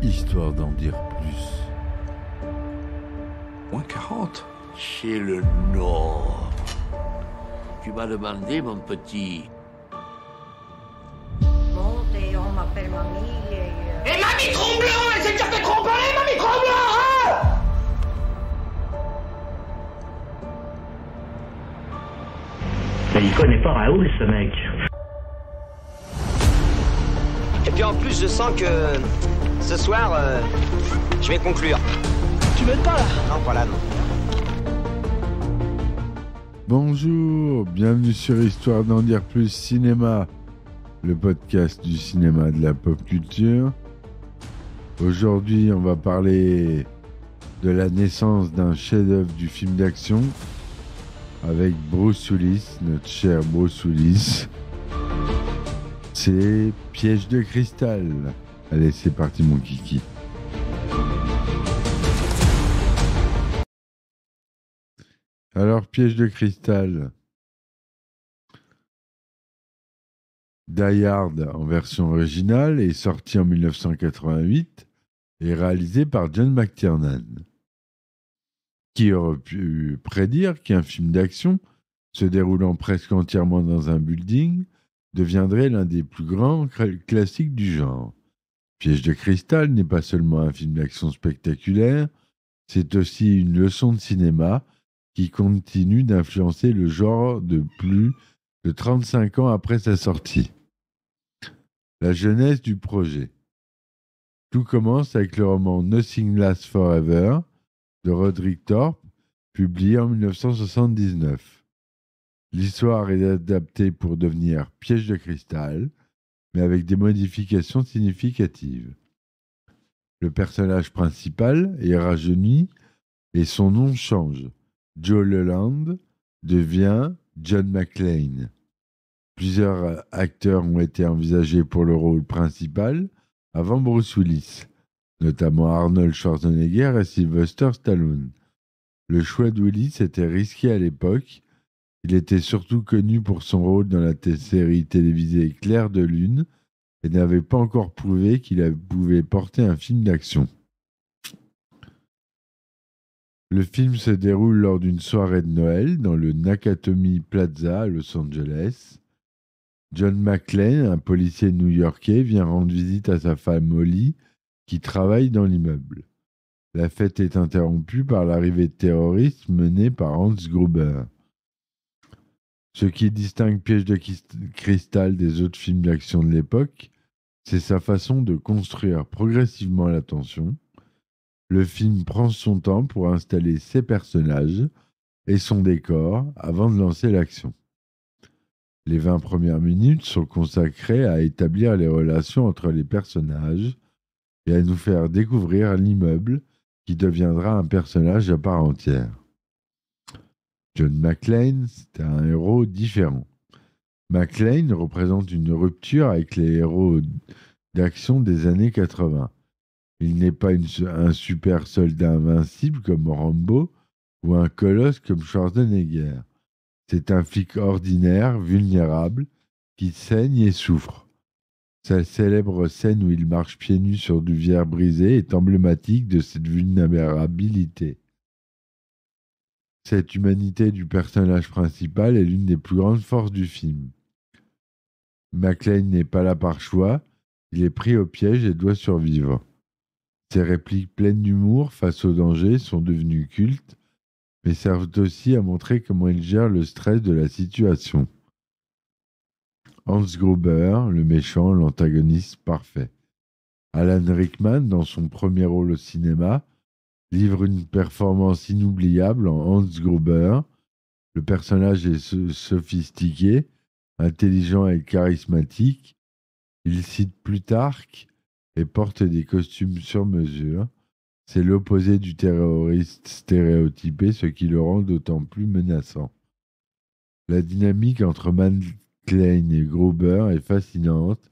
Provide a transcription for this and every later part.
histoire d'en dire plus. Moins 40. C'est le Nord. Tu m'as demandé, mon petit. Bon, et on m'appelle mamie et... Et mamie Tromblon, elle sait que ça fait trop parler, mamie Tromblon, hein! Mais il connaît pas Raoul, ce mec. Et puis en plus, je sens que ce soir, je vais conclure. Tu m'aides pas là? Non, pas là, non. Bonjour, bienvenue sur Histoire d'en dire plus cinéma, le podcast du cinéma de la pop culture. Aujourd'hui, on va parler de la naissance d'un chef-d'œuvre du film d'action avec Bruce Willis, notre cher Bruce Willis. C'est Piège de cristal. Allez, c'est parti mon kiki. Alors, Piège de cristal. Die Hard en version originale est sorti en 1988 et réalisé par John McTiernan. Qui aurait pu prédire qu'un film d'action se déroulant presque entièrement dans un building deviendrait l'un des plus grands classiques du genre. Piège de cristal n'est pas seulement un film d'action spectaculaire, c'est aussi une leçon de cinéma qui continue d'influencer le genre de plus de 35 ans après sa sortie. La genèse du projet. Tout commence avec le roman Nothing Lasts Forever de Roderick Thorpe, publié en 1979. L'histoire est adaptée pour devenir Piège de cristal, mais avec des modifications significatives. Le personnage principal est rajeuni et son nom change. Joe Leland devient John McClane. Plusieurs acteurs ont été envisagés pour le rôle principal avant Bruce Willis, notamment Arnold Schwarzenegger et Sylvester Stallone. Le choix de Willis était risqué à l'époque. Il était surtout connu pour son rôle dans la série télévisée Clair de Lune et n'avait pas encore prouvé qu'il pouvait porter un film d'action. Le film se déroule lors d'une soirée de Noël dans le Nakatomi Plaza à Los Angeles. John McClane, un policier new-yorkais, vient rendre visite à sa femme Molly, qui travaille dans l'immeuble. La fête est interrompue par l'arrivée de terroristes menés par Hans Gruber. Ce qui distingue Piège de cristal des autres films d'action de l'époque, c'est sa façon de construire progressivement la tension. Le film prend son temps pour installer ses personnages et son décor avant de lancer l'action. Les 20 premières minutes sont consacrées à établir les relations entre les personnages et à nous faire découvrir l'immeuble qui deviendra un personnage à part entière. John McClane, c'est un héros différent. McClane représente une rupture avec les héros d'action des années 80. Il n'est pas un super soldat invincible comme Rambo ou un colosse comme Schwarzenegger. C'est un flic ordinaire, vulnérable, qui saigne et souffre. Sa célèbre scène où il marche pieds nus sur du verre brisé est emblématique de cette vulnérabilité. Cette humanité du personnage principal est l'une des plus grandes forces du film. McClane n'est pas là par choix, il est pris au piège et doit survivre. Ses répliques pleines d'humour face au danger sont devenues cultes, mais servent aussi à montrer comment il gère le stress de la situation. Hans Gruber, le méchant, l'antagoniste parfait. Alan Rickman, dans son premier rôle au cinéma, livre une performance inoubliable en Hans Gruber. Le personnage est sophistiqué, intelligent et charismatique. Il cite Plutarque et porte des costumes sur mesure. C'est l'opposé du terroriste stéréotypé, ce qui le rend d'autant plus menaçant. La dynamique entre McClane et Gruber est fascinante,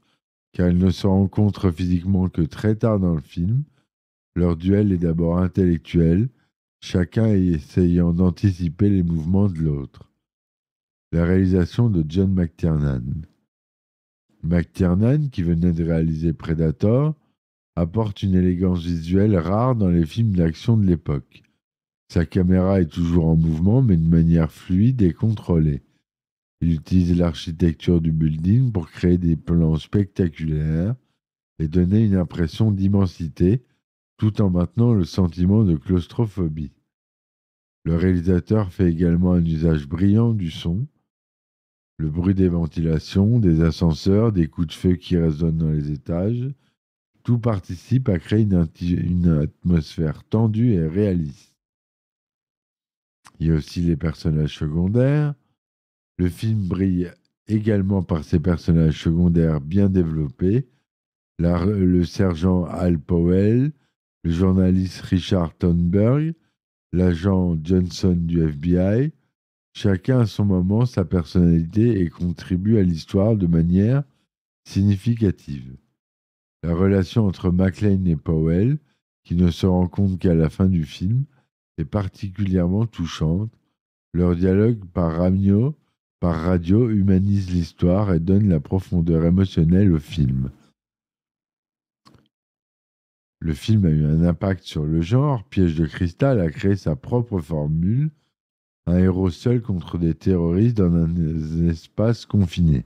car ils ne se rencontrent physiquement que très tard dans le film. Leur duel est d'abord intellectuel, chacun essayant d'anticiper les mouvements de l'autre. La réalisation de John McTiernan. McTiernan, qui venait de réaliser Predator, apporte une élégance visuelle rare dans les films d'action de l'époque. Sa caméra est toujours en mouvement, mais de manière fluide et contrôlée. Il utilise l'architecture du building pour créer des plans spectaculaires et donner une impression d'immensité, tout en maintenant le sentiment de claustrophobie. Le réalisateur fait également un usage brillant du son. Le bruit des ventilations, des ascenseurs, des coups de feu qui résonnent dans les étages, tout participe à créer une atmosphère tendue et réaliste. Il y a aussi les personnages secondaires. Le film brille également par ses personnages secondaires bien développés. Le sergent Al Powell, le journaliste Richard Thornburg, l'agent Johnson du FBI. Chacun a son moment, sa personnalité et contribue à l'histoire de manière significative. La relation entre McClane et Powell, qui ne se rend compte qu'à la fin du film, est particulièrement touchante. Leur dialogue par radio humanise l'histoire et donne la profondeur émotionnelle au film. Le film a eu un impact sur le genre. Piège de cristal a créé sa propre formule, un héros seul contre des terroristes dans un espace confiné.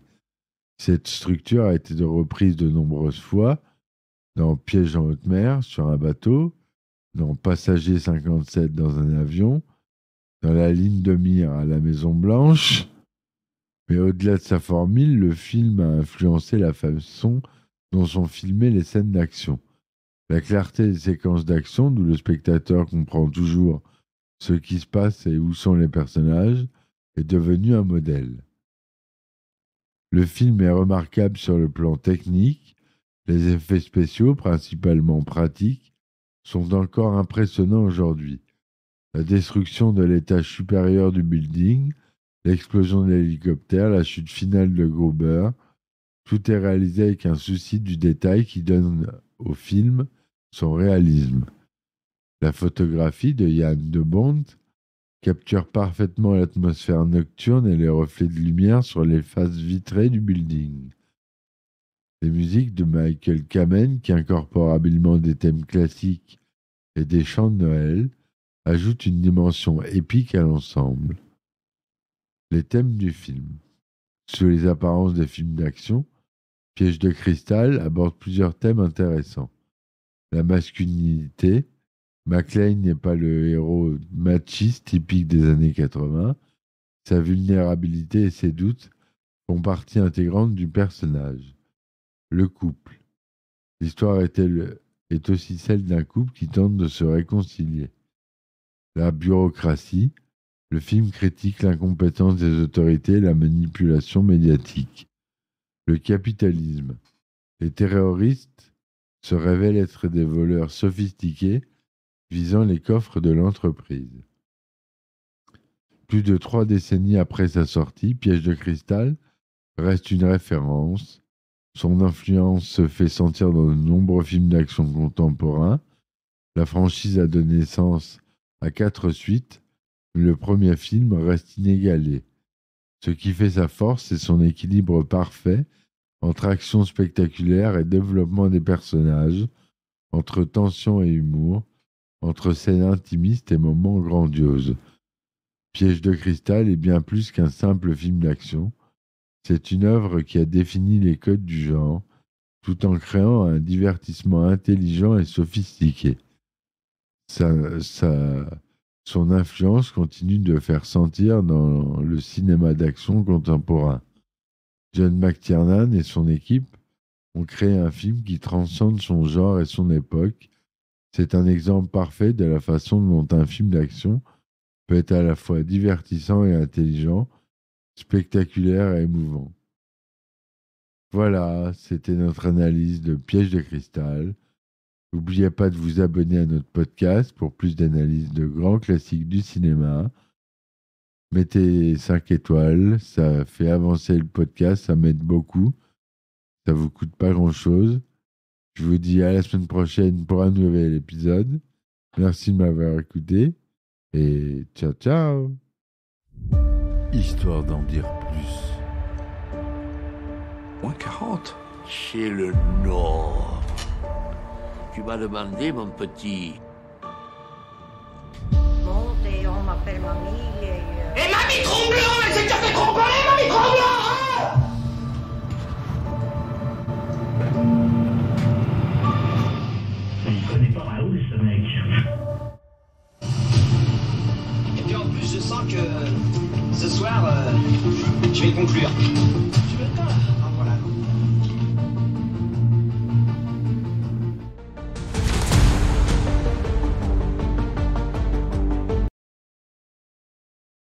Cette structure a été reprise de nombreuses fois dans Piège en haute mer sur un bateau, dans Passager 57 dans un avion, dans La ligne de mire à la Maison Blanche. Mais au-delà de sa formule, le film a influencé la façon dont sont filmées les scènes d'action. La clarté des séquences d'action, d'où le spectateur comprend toujours ce qui se passe et où sont les personnages, est devenu un modèle. Le film est remarquable sur le plan technique. Les effets spéciaux, principalement pratiques, sont encore impressionnants aujourd'hui. La destruction de l'étage supérieur du building, l'explosion de l'hélicoptère, la chute finale de Gruber, tout est réalisé avec un souci du détail qui donne au film son réalisme. La photographie de Jan de Bont capture parfaitement l'atmosphère nocturne et les reflets de lumière sur les faces vitrées du building. Les musiques de Michael Kamen, qui incorporent habilement des thèmes classiques et des chants de Noël, ajoutent une dimension épique à l'ensemble. Les thèmes du film. Sous les apparences des films d'action, Piège de cristal aborde plusieurs thèmes intéressants. La masculinité. McClane n'est pas le héros machiste typique des années 80. Sa vulnérabilité et ses doutes font partie intégrante du personnage. Le couple. L'histoire est aussi celle d'un couple qui tente de se réconcilier. La bureaucratie. Le film critique l'incompétence des autorités et la manipulation médiatique. Le capitalisme. Les terroristes se révèlent être des voleurs sophistiqués visant les coffres de l'entreprise. Plus de 3 décennies après sa sortie, Piège de cristal reste une référence. Son influence se fait sentir dans de nombreux films d'action contemporains. La franchise a donné naissance à 4 suites, mais le premier film reste inégalé. Ce qui fait sa force, c'est son équilibre parfait entre action spectaculaire et développement des personnages, entre tension et humour, entre scènes intimistes et moments grandioses. Piège de cristal est bien plus qu'un simple film d'action. C'est une œuvre qui a défini les codes du genre, tout en créant un divertissement intelligent et sophistiqué. Son influence continue de faire sentir dans le cinéma d'action contemporain. John McTiernan et son équipe ont créé un film qui transcende son genre et son époque. C'est un exemple parfait de la façon dont un film d'action peut être à la fois divertissant et intelligent, spectaculaire et émouvant. Voilà, c'était notre analyse de Piège de cristal. N'oubliez pas de vous abonner à notre podcast pour plus d'analyses de grands classiques du cinéma. Mettez 5 étoiles, ça fait avancer le podcast, ça m'aide beaucoup. Ça vous coûte pas grand-chose. Je vous dis à la semaine prochaine pour un nouvel épisode. Merci de m'avoir écouté et ciao ciao. Histoire d'en dire plus. Moins 40. Chez le Nord. Tu m'as demandé, mon petit. Monte, on m'appelle mamie. Et mamie Tromblon, elle s'est déjà fait tromper, mamie Tromblon, hein? Il connaît pas Raoul, ce mec. Et puis en plus, je sens que ce soir, je vais conclure. Tu veux pas?